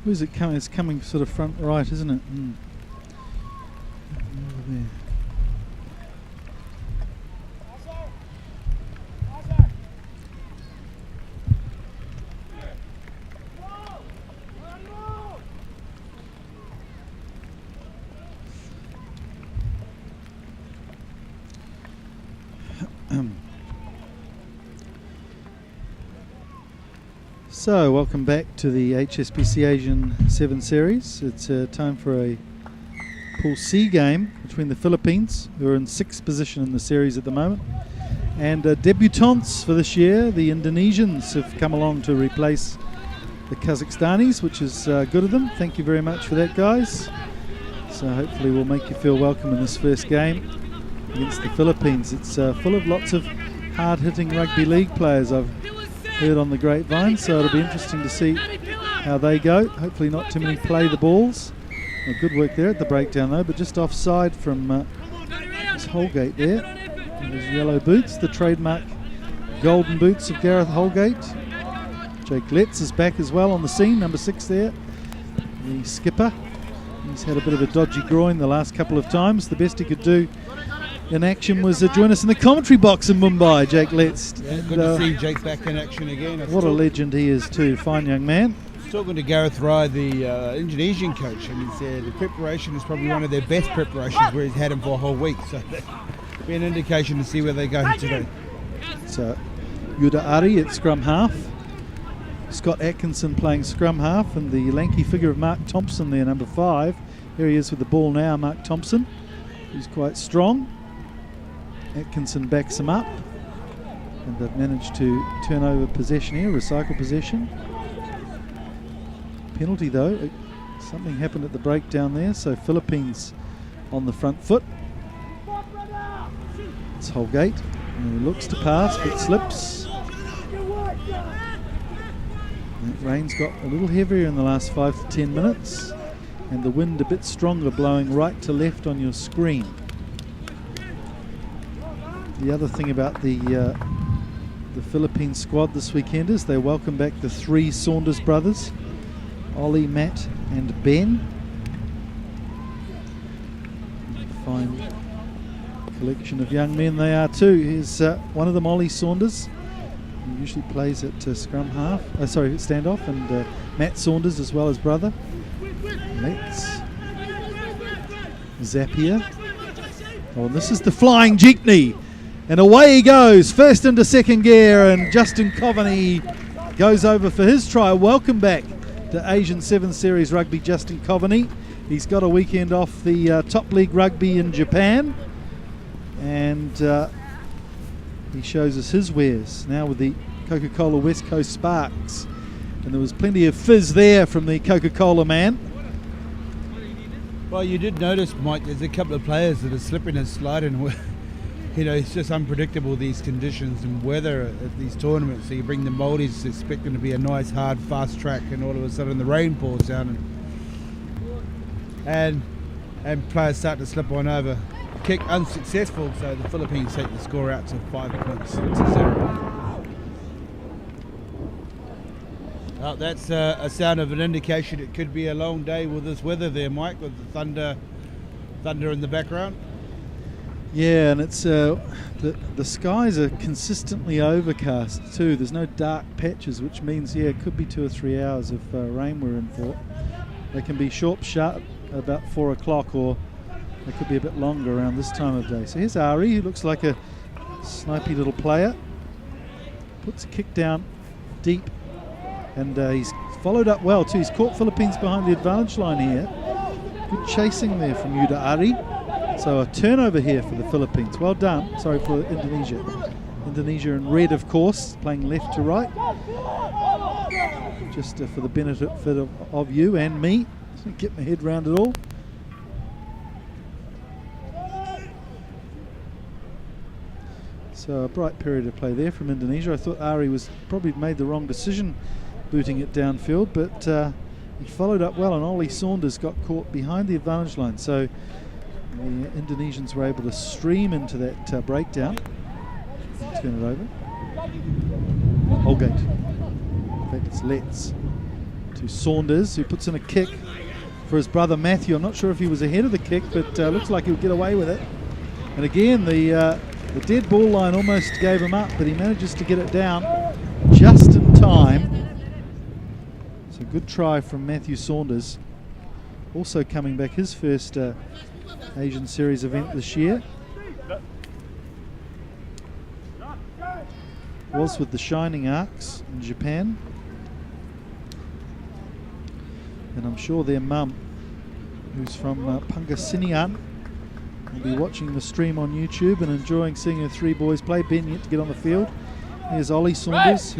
Where's it coming? It's coming sort of front right, isn't it? Over there. So, welcome back to the HSBC Asian 7 Series. It's time for a Pool C game between the Philippines, who are in 6th position in the series at the moment, and debutants for this year, the Indonesians, have come along to replace the Kazakhstanis, which is good of them. Thank you very much for that, guys. So hopefully we'll make you feel welcome in this first game against the Philippines. It's full of lots of hard-hitting rugby league players, I've heard on the grapevine, so it'll be interesting to see how they go. Hopefully not too many play the balls. Well, good work there at the breakdown though, but just offside from this Holgate there. And his yellow boots, the trademark golden boots of Gareth Holgate. Jake Letts is back as well on the scene, number 6 there, the skipper. He's had a bit of a dodgy groin the last couple of times. The best he could do in action was join us in the commentary box in Mumbai, Jake Letts. Yeah, good to see Jake back in action again. What a legend he is too, fine young man. Talking to Gareth Rai, the Indonesian coach, and he said the preparation is probably one of their best preparations where he's had him for a whole week, so that'll be an indication to see where they go today. So Yuda Ari at scrum half, Scott Atkinson playing scrum half, and the lanky figure of Mark Thompson there, number 5. Here he is with the ball now, Mark Thompson, who's quite strong. Atkinson backs him up, and they've managed to turn over possession here, recycle possession. Penalty though, something happened at the breakdown there, so Philippines on the front foot. It's Holgate, and he looks to pass but slips. That rain's got a little heavier in the last 5 to 10 minutes, and the wind a bit stronger, blowing right to left on your screen. The other thing about the Philippine squad this weekend is they welcome back the 3 Saunders brothers, Ollie, Matt and Ben. Fine collection of young men they are too. Here's one of them, Ollie Saunders. He usually plays at scrum half, standoff, and Matt Saunders as well as brother. Let's Zapier. Oh, and this is the flying jeepney. And away he goes, first into second gear, and Justin Coveney goes over for his try. Welcome back to Asian 7 Series Rugby, Justin Coveney. He's got a weekend off the top league rugby in Japan, and he shows us his wares now with the Coca-Cola West Coast Sparks. And there was plenty of fizz there from the Coca-Cola man. Well, you did notice, Mike, there's a couple of players that are slipping and sliding. You know, it's just unpredictable, these conditions and weather at these tournaments. So you bring the Maldives expecting to be a nice, hard, fast track, and all of a sudden the rain pours down, and players start to slip on over. Kick unsuccessful, so the Philippines take the score out to 5 points to 0. Well, that's a sound of an indication it could be a long day with this weather there, Mike, with the thunder in the background. Yeah, and it's the skies are consistently overcast too. There's no dark patches, which means, yeah, it could be 2 or 3 hours of rain we're in for. They can be sharp about 4 o'clock, or they could be a bit longer around this time of day. So here's Ari, who looks like a snipey little player. Puts a kick down deep, and he's followed up well too. He's caught Philippines behind the advantage line here. Good chasing there from Yuda Ari. So a turnover here for the Philippines. Well done. Sorry, for Indonesia. Indonesia in red, of course, playing left to right. Just for the benefit of you and me. Get my head round it all. So a bright period of play there from Indonesia. I thought Ari was probably made the wrong decision booting it downfield, but he followed up well, and Ollie Saunders got caught behind the advantage line. So the Indonesians were able to stream into that breakdown and turn it over. Holgate. In fact, it's Letts to Saunders, who puts in a kick for his brother Matthew. I'm not sure if he was ahead of the kick, but looks like he'll get away with it. And again, the dead ball line almost gave him up, but he manages to get it down just in time. So good try from Matthew Saunders. Also coming back, his first Asian Series event this year. Was with the Shining Arcs in Japan. And I'm sure their mum, who's from Pangasinan, will be watching the stream on YouTube and enjoying seeing her three boys play. Ben yet to get on the field. Here's Ollie Saunders,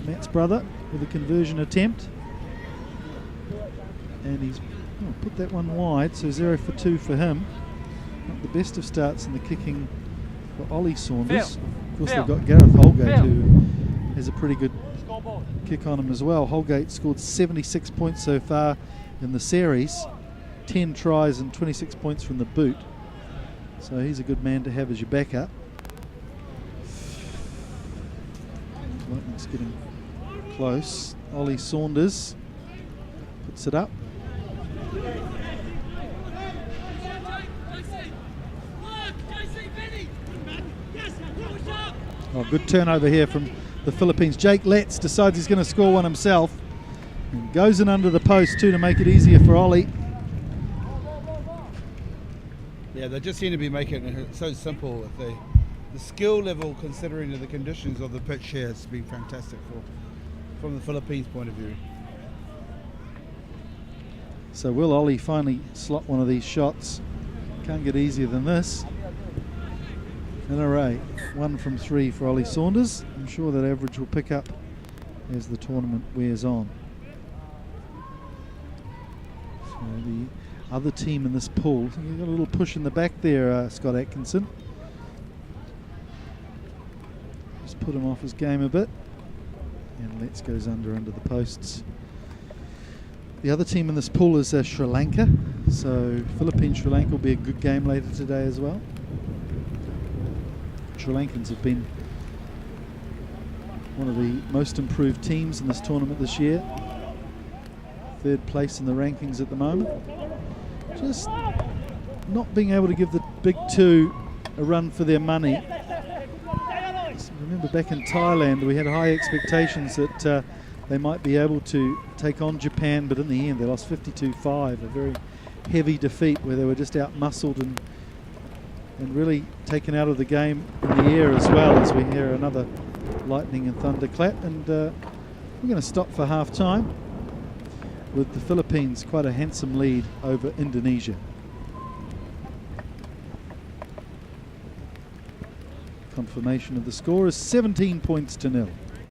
Matt's brother, with a conversion attempt. And he's put that one wide, so 0 for 2 for him. Not the best of starts in the kicking for Ollie Saunders. Of course, they've got Gareth Holgate, who has a pretty good kick on him as well. Holgate scored 76 points so far in the series, 10 tries and 26 points from the boot. So he's a good man to have as your backup. Lightning's getting close. Ollie Saunders puts it up. Oh, good turnover here from the Philippines. Jake Letts decides he's going to score one himself and goes in under the post too to make it easier for Ollie. Yeah, they just seem to be making it so simple. With the skill level, considering the conditions of the pitch here, has been fantastic from the Philippines' point of view. So will Ollie finally slot one of these shots? Can't get easier than this. An array, 1 from 3 for Ollie Saunders. I'm sure that average will pick up as the tournament wears on. So the other team in this pool, you've got a little push in the back there, Scott Atkinson. Just put him off his game a bit. And Let's goes under the posts. The other team in this pool is Sri Lanka. So Philippines-Sri Lanka will be a good game later today as well. Sri Lankans have been one of the most improved teams in this tournament this year. 3rd place in the rankings at the moment. Just not being able to give the big two a run for their money. Remember back in Thailand we had high expectations that they might be able to take on Japan, but in the end they lost 52-5, a very heavy defeat where they were just out-muscled and really taken out of the game in the air as well, as we hear another lightning and thunderclap. And we're going to stop for half-time with the Philippines quite a handsome lead over Indonesia. Confirmation of the score is 17 points to 0.